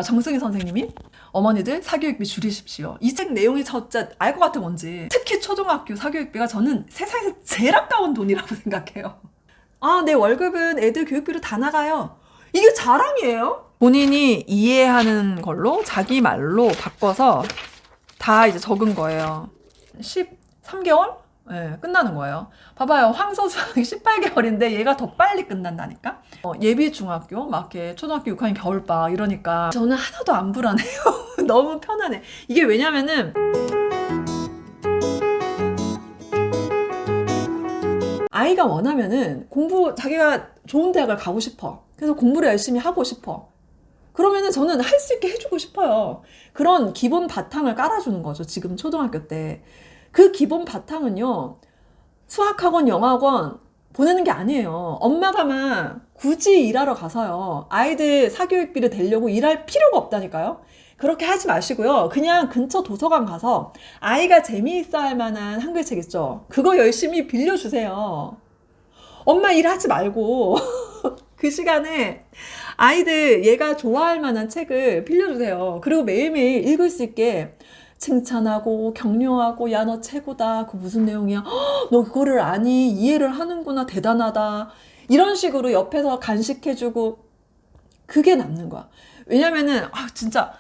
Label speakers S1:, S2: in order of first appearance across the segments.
S1: 정승희 선생님이 어머니들 사교육비 줄이십시오. 이 책 내용이 진짜 알 것 같아 뭔지. 특히 초등학교 사교육비가 저는 세상에서 제일 아까운 돈이라고 생각해요. 내 월급은 애들 교육비로 다 나가요. 이게 자랑이에요? 본인이 이해하는 걸로 자기 말로 바꿔서 다 이제 적은 거예요. 13개월? 네, 끝나는 거예요. 봐봐요. 황소수학이 18개월인데 얘가 더 빨리 끝난다니까? 예비 중학교, 막 이렇게 초등학교 6학년 겨울방학 이러니까 저는 하나도 안 불안해요. 너무 편안해. 이게 왜냐면은 아이가 원하면은 자기가 좋은 대학을 가고 싶어. 그래서 공부를 열심히 하고 싶어. 그러면은 저는 할 수 있게 해주고 싶어요. 그런 기본 바탕을 깔아주는 거죠. 지금 초등학교 때. 그 기본 바탕은요, 수학학원, 영어학원 보내는 게 아니에요. 엄마가 막 굳이 일하러 가서요, 아이들 사교육비를 대려고 일할 필요가 없다니까요. 그렇게 하지 마시고요. 그냥 근처 도서관 가서 아이가 재미있어 할 만한 한글책 있죠? 그거 열심히 빌려주세요. 엄마 일하지 말고 그 시간에 아이들 얘가 좋아할 만한 책을 빌려주세요. 그리고 매일매일 읽을 수 있게 칭찬하고 격려하고, 야 너 최고다, 그 무슨 내용이야, 너 그거를 아니, 이해를 하는구나, 대단하다, 이런 식으로 옆에서 간식해주고, 그게 남는 거야. 왜냐면은 진짜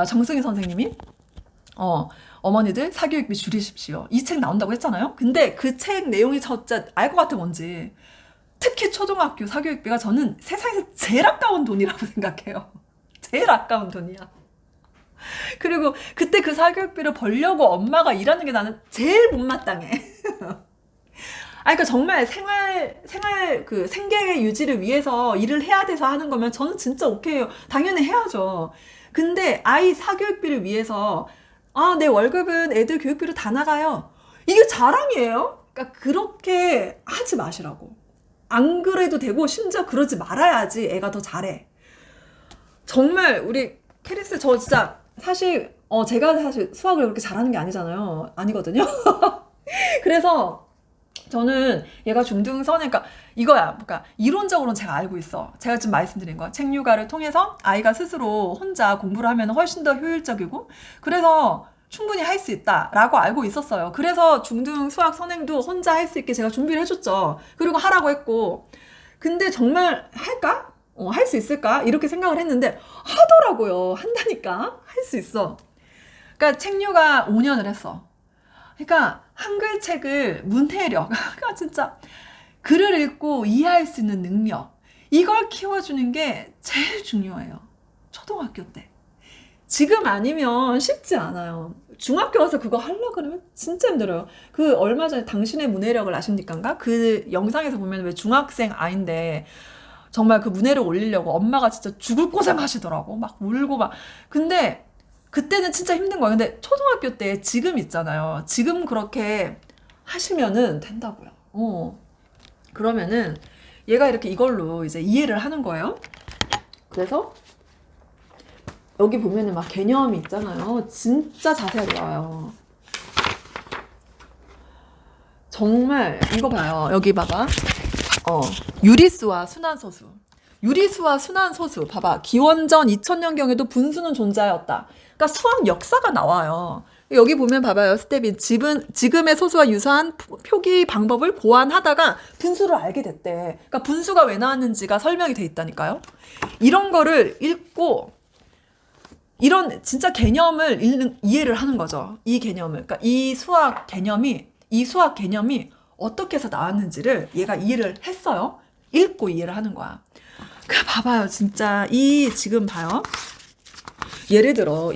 S1: 정승희 선생님이 어머니들 사교육비 줄이십시오, 이 책 나온다고 했잖아요. 근데 그 책 내용이 진짜 알 것 같아 뭔지. 특히 초등학교 사교육비가 저는 세상에서 제일 아까운 돈이라고 생각해요. 제일 아까운 돈이야. 그리고 그때 그 사교육비를 벌려고 엄마가 일하는 게 나는 제일 못마땅해. 그러니까 정말 생계 유지를 위해서 일을 해야 돼서 하는 거면 저는 진짜 오케이요. 당연히 해야죠. 근데 아이 사교육비를 위해서 내 월급은 애들 교육비로 다 나가요. 이게 자랑이에요? 그러니까 그렇게 하지 마시라고. 안 그래도 되고 심지어 그러지 말아야지 애가 더 잘해. 정말 우리 캐리스, 저 진짜 제가 사실 수학을 그렇게 잘하는 게 아니거든요. 그래서 저는 얘가 중등선에, 그러니까 이거야. 그러니까 이론적으로는 제가 알고 있어. 제가 지금 말씀드린 거. 책 육아를 통해서 아이가 스스로 혼자 공부를 하면 훨씬 더 효율적이고, 그래서 충분히 할 수 있다라고 알고 있었어요. 그래서 중등 수학 선행도 혼자 할 수 있게 제가 준비를 해줬죠. 그리고 하라고 했고. 근데 정말 할까? 할 수 있을까? 이렇게 생각을 했는데 하더라고요. 한다니까. 할 수 있어. 그러니까 책류가 5년을 했어. 그러니까 한글책을 문해력, 그러니까 진짜 글을 읽고 이해할 수 있는 능력, 이걸 키워주는 게 제일 중요해요. 초등학교 때. 지금 아니면 쉽지 않아요. 중학교 가서 그거 하려고 그러면 진짜 힘들어요. 그 얼마 전에 당신의 문해력을 아십니까? 그 영상에서 보면 왜 중학생 아인데 정말 그 문해력 올리려고 엄마가 진짜 죽을 고생 하시더라고. 막 울고 막. 근데 그때는 진짜 힘든 거야. 근데 초등학교 때 지금 있잖아요. 지금 그렇게 하시면은 된다고요. 그러면은 얘가 이렇게 이걸로 이제 이해를 하는 거예요. 그래서 여기 보면은 막 개념이 있잖아요. 진짜 자세하게 나와요. 정말 이거 봐요. 여기 봐봐. 유리수와 순환소수. 유리수와 순환소수. 봐봐. 기원전 2000년경에도 분수는 존재하였다. 그러니까 수학 역사가 나와요. 여기 보면 봐봐요. 스텝이 지금의 소수와 유사한 표기 방법을 고안하다가 분수를 알게 됐대. 그러니까 분수가 왜 나왔는지가 설명이 돼 있다니까요. 이런 거를 읽고 이런 진짜 개념을 이해를 하는 거죠. 이 개념을. 그러니까 이 수학 개념이 어떻게 해서 나왔는지를 얘가 이해를 했어요. 읽고 이해를 하는 거야. 그러니까 봐봐요. 진짜 지금 봐요. 예를 들어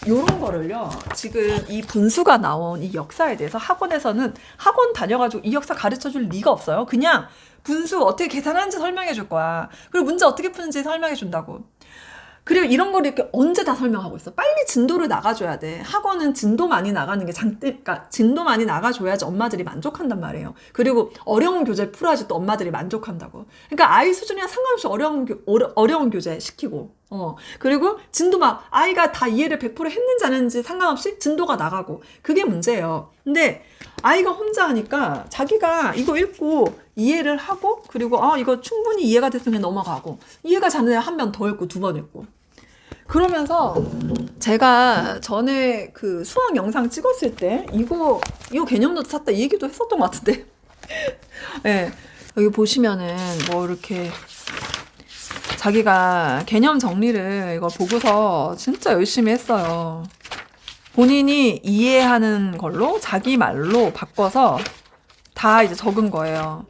S1: 요런 거를요. 지금 이 분수가 나온 이 역사에 대해서 학원에서는 학원 다녀가지고 이 역사 가르쳐 줄 리가 없어요. 그냥 분수 어떻게 계산하는지 설명해 줄 거야. 그리고 문제 어떻게 푸는지 설명해 준다고. 그리고 이런 거를 이렇게 언제 다 설명하고 있어. 빨리 진도를 나가줘야 돼. 학원은 진도 많이 나가는 게 그러니까 진도 많이 나가줘야지 엄마들이 만족한단 말이에요. 그리고 어려운 교재 풀어야지 또 엄마들이 만족한다고. 그러니까 아이 수준이랑 상관없이 어려운 교재 시키고, 그리고 진도 막 아이가 다 이해를 100% 했는지 안 했는지 상관없이 진도가 나가고 그게 문제예요. 근데 아이가 혼자 하니까 자기가 이거 읽고 이해를 하고 그리고 이거 충분히 이해가 됐으면 넘어가고 이해가 잘 안 되면 한 번 더 읽고 두 번 읽고 그러면서 제가 전에 그 수학 영상 찍었을 때 이거 개념노트 샀다 이 얘기도 했었던 것 같은데 네, 여기 보시면은 뭐 이렇게 자기가 개념 정리를 이걸 보고서 진짜 열심히 했어요. 본인이 이해하는 걸로 자기 말로 바꿔서 다 이제 적은 거예요.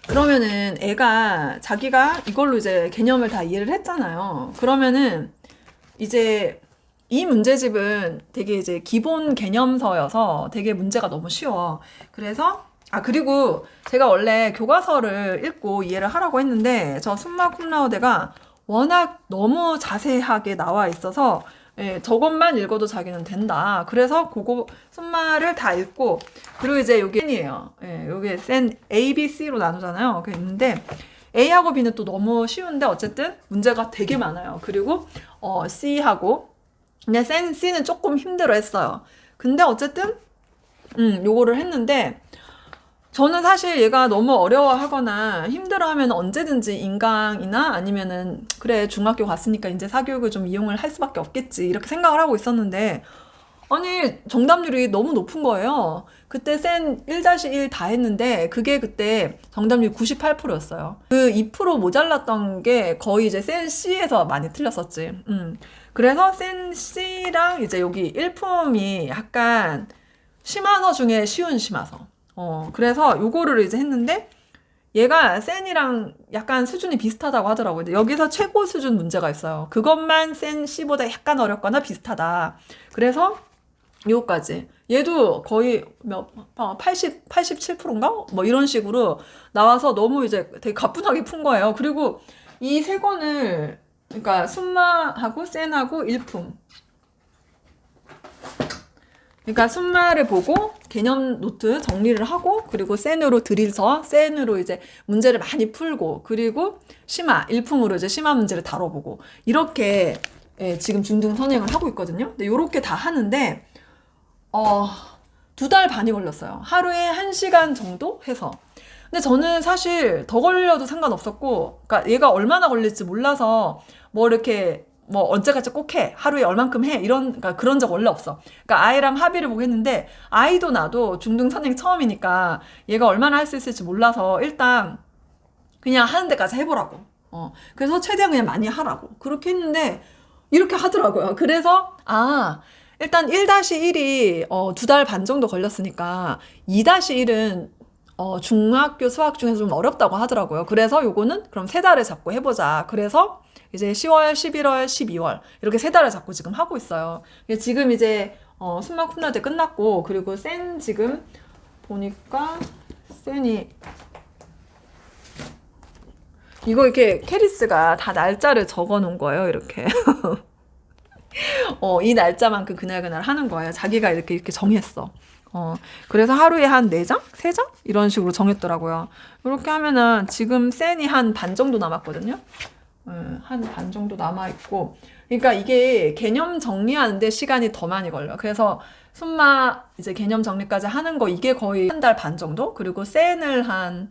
S1: 그러면은 애가 자기가 이걸로 이제 개념을 다 이해를 했잖아요. 그러면은 이제 이 문제집은 되게 이제 기본 개념서여서 되게 문제가 너무 쉬워. 그래서 그리고 제가 원래 교과서를 읽고 이해를 하라고 했는데 저 숨마 쿰라우데가 워낙 너무 자세하게 나와 있어서 저것만 읽어도 자기는 된다. 그래서 그거 숨마를 다 읽고 그리고 이제 여기 센이에요. 여기 센 A, B, C로 나누잖아요. 그게 있는데 A하고 B는 또 너무 쉬운데 어쨌든 문제가 되게 많아요. 그리고 C하고 근데 센 C는 조금 힘들어 했어요. 근데 어쨌든 요거를 했는데 저는 사실 얘가 너무 어려워하거나 힘들어하면 언제든지 인강이나 아니면은 그래 중학교 갔으니까 이제 사교육을 좀 이용을 할 수밖에 없겠지 이렇게 생각을 하고 있었는데 아니 정답률이 너무 높은 거예요. 그때 센 1-1 다 했는데 그게 그때 정답률 98%였어요. 그 2% 모자랐던 게 거의 이제 센 C에서 많이 틀렸었지. 그래서 센 C랑 이제 여기 일품이 약간 심화서 중에 쉬운 심화서. 그래서 요거를 이제 했는데 얘가 센이랑 약간 수준이 비슷하다고 하더라고요. 근데 여기서 최고 수준 문제가 있어요. 그것만 센 C보다 약간 어렵거나 비슷하다. 그래서 요거까지. 얘도 거의 87%인가? 뭐 이런 식으로 나와서 너무 이제 되게 가뿐하게 푼 거예요. 그리고 이 세 권을 그러니까 순마하고 센하고 일품 그러니까 순마를 보고 개념 노트 정리를 하고 그리고 센으로 들이서 센으로 이제 문제를 많이 풀고 그리고 심화 일품으로 이제 심화 문제를 다뤄보고 이렇게 지금 중등 선행을 하고 있거든요. 근데 요렇게 다 하는데 2달 반이 걸렸어요. 하루에 1시간 정도 해서. 근데 저는 사실 더 걸려도 상관없었고 그러니까 얘가 얼마나 걸릴지 몰라서 뭐 이렇게 뭐 언제까지 꼭 해 하루에 얼만큼 해 그러니까 그런 적 원래 없어. 그러니까 아이랑 합의를 보고 했는데 아이도 나도 중등 선행 처음이니까 얘가 얼마나 할 수 있을지 몰라서 일단 그냥 하는 데까지 해보라고. 그래서 최대한 그냥 많이 하라고 그렇게 했는데 이렇게 하더라고요. 그래서 일단 1-1이 2달 반 정도 걸렸으니까 2-1은 중학교 수학 중에서 좀 어렵다고 하더라고요. 그래서 요거는 그럼 3달을 잡고 해보자. 그래서 이제 10월, 11월, 12월 이렇게 3달을 잡고 지금 하고 있어요. 지금 이제 순마 쿰라우데 끝났고 그리고 센 지금 보니까 센이 이거 이렇게 캐리스가 다 날짜를 적어 놓은 거예요. 이렇게 이 날짜만큼 그날 하는 거예요. 자기가 이렇게 정했어. 그래서 하루에 한 4장? 3장? 이런 식으로 정했더라고요. 이렇게 하면은 지금 센이 한 반 정도 남았거든요. 한 반 정도 남아있고. 그러니까 이게 개념 정리하는데 시간이 더 많이 걸려. 그래서 순마 이제 개념 정리까지 하는 거 이게 거의 1달 반 정도? 그리고 센을 한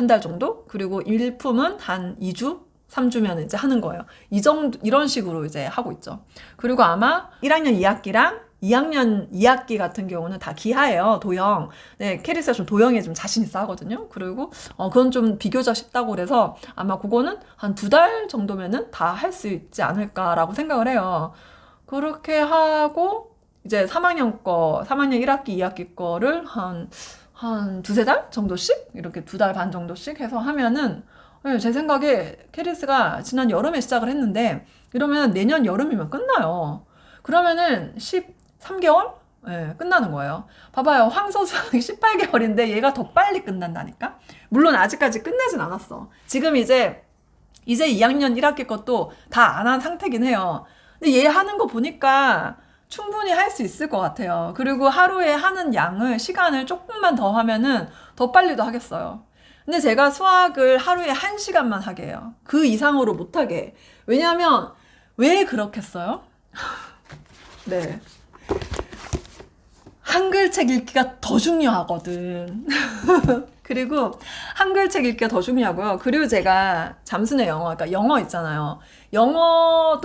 S1: 달 정도? 그리고 일품은 한 2주? 3주면 이제 하는 거예요. 이런 식으로 이제 하고 있죠. 그리고 아마 1학년 2학기랑 2학년 2학기 같은 경우는 다 기하예요. 도형. 네, 캐리스가 좀 도형에 좀 자신 있어 하거든요. 그리고 그건 좀 비교적 쉽다고 그래서 아마 그거는 한 2달 정도면은 다 할 수 있지 않을까라고 생각을 해요. 그렇게 하고 이제 3학년 1학기, 2학기 거를 한 두세 달 정도씩 이렇게 2달 반 정도씩 해서 하면은 제 생각에 캐리스가 지난 여름에 시작을 했는데 이러면 내년 여름이면 끝나요. 그러면은 13개월? 끝나는 거예요. 봐봐요. 황소 수학이 18개월인데 얘가 더 빨리 끝난다니까? 물론 아직까지 끝나진 않았어. 지금 이제 2학년 1학기 것도 다 안 한 상태긴 해요. 근데 얘 하는 거 보니까 충분히 할 수 있을 것 같아요. 그리고 하루에 하는 시간을 조금만 더 하면은 더 빨리도 하겠어요. 근데 제가 수학을 하루에 1시간만 하게 해요. 그 이상으로 못 하게. 왜냐하면 왜 그렇겠어요? 네. 한글책 읽기가 더 중요하거든. 그리고 한글책 읽기가 더 중요하고요. 그리고 제가 잠수의 영어, 그러니까 영어 있잖아요. 영어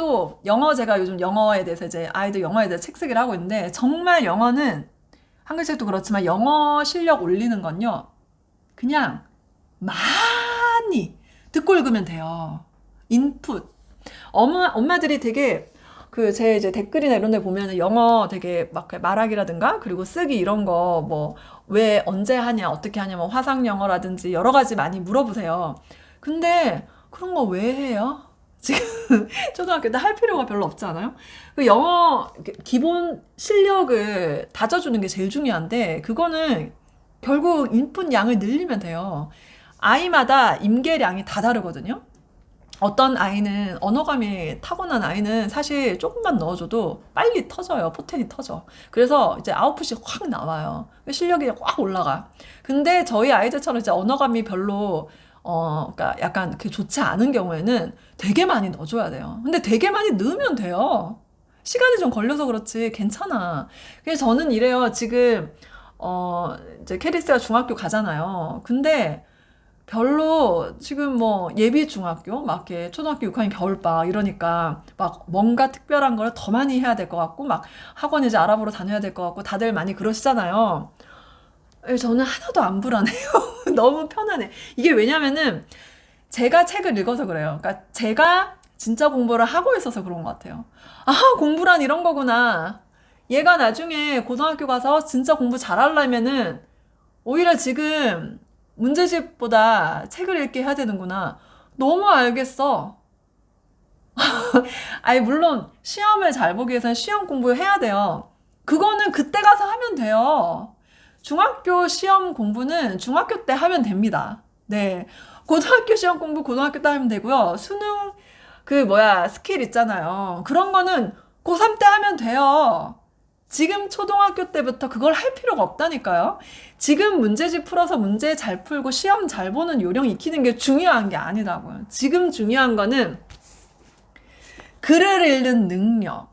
S1: 제가 요즘 영어에 대해서 이제 아이들 영어에 대해서 책 쓰기를 하고 있는데 정말 영어는 한글책도 그렇지만 영어 실력 올리는 건요. 그냥 많이 듣고 읽으면 돼요. 인풋. 엄마들이 되게 제 이제 댓글이나 이런 데 보면은 영어 되게 막 말하기라든가 그리고 쓰기 이런 거 뭐 왜 언제 하냐 어떻게 하냐 뭐 화상 영어라든지 여러 가지 많이 물어보세요. 근데 그런 거 왜 해요? 지금 초등학교 때 할 필요가 별로 없지 않아요? 그 영어 기본 실력을 다져주는 게 제일 중요한데 그거는 결국 인풋 양을 늘리면 돼요. 아이마다 임계량이 다 다르거든요. 어떤 아이는 언어감이 타고난 아이는 사실 조금만 넣어줘도 빨리 터져요. 포텐이 터져. 그래서 이제 아웃풋이 확 나와요. 실력이 확 올라가. 근데 저희 아이들처럼 이제 언어감이 별로 그러니까 약간 좋지 않은 경우에는 되게 많이 넣어줘야 돼요. 근데 되게 많이 넣으면 돼요. 시간이 좀 걸려서 그렇지 괜찮아. 그래서 저는 이래요. 지금 이제 캐리스가 중학교 가잖아요. 근데 별로 지금 뭐 예비 중학교 막 이렇게 초등학교 6학년 겨울방학 이러니까 막 뭔가 특별한 걸 더 많이 해야 될 것 같고 막 학원 이제 알아보러 다녀야 될 것 같고 다들 많이 그러시잖아요. 저는 하나도 안 불안해요. 너무 편안해. 이게 왜냐면은 제가 책을 읽어서 그래요. 그러니까 제가 진짜 공부를 하고 있어서 그런 것 같아요. 아, 공부란 이런 거구나. 얘가 나중에 고등학교 가서 진짜 공부 잘하려면은 오히려 지금 문제집보다 책을 읽게 해야 되는구나. 너무 알겠어. 아니, 물론 시험을 잘 보기 위해서는 시험 공부해야 돼요. 그거는 그때 가서 하면 돼요. 중학교 시험 공부는 중학교 때 하면 됩니다. 네. 고등학교 시험 공부 고등학교 때 하면 되고요. 수능 스킬 있잖아요. 그런 거는 고3 때 하면 돼요. 지금 초등학교 때부터 그걸 할 필요가 없다니까요. 지금 문제집 풀어서 문제 잘 풀고 시험 잘 보는 요령 익히는 게 중요한 게 아니라고요. 지금 중요한 거는 글을 읽는 능력,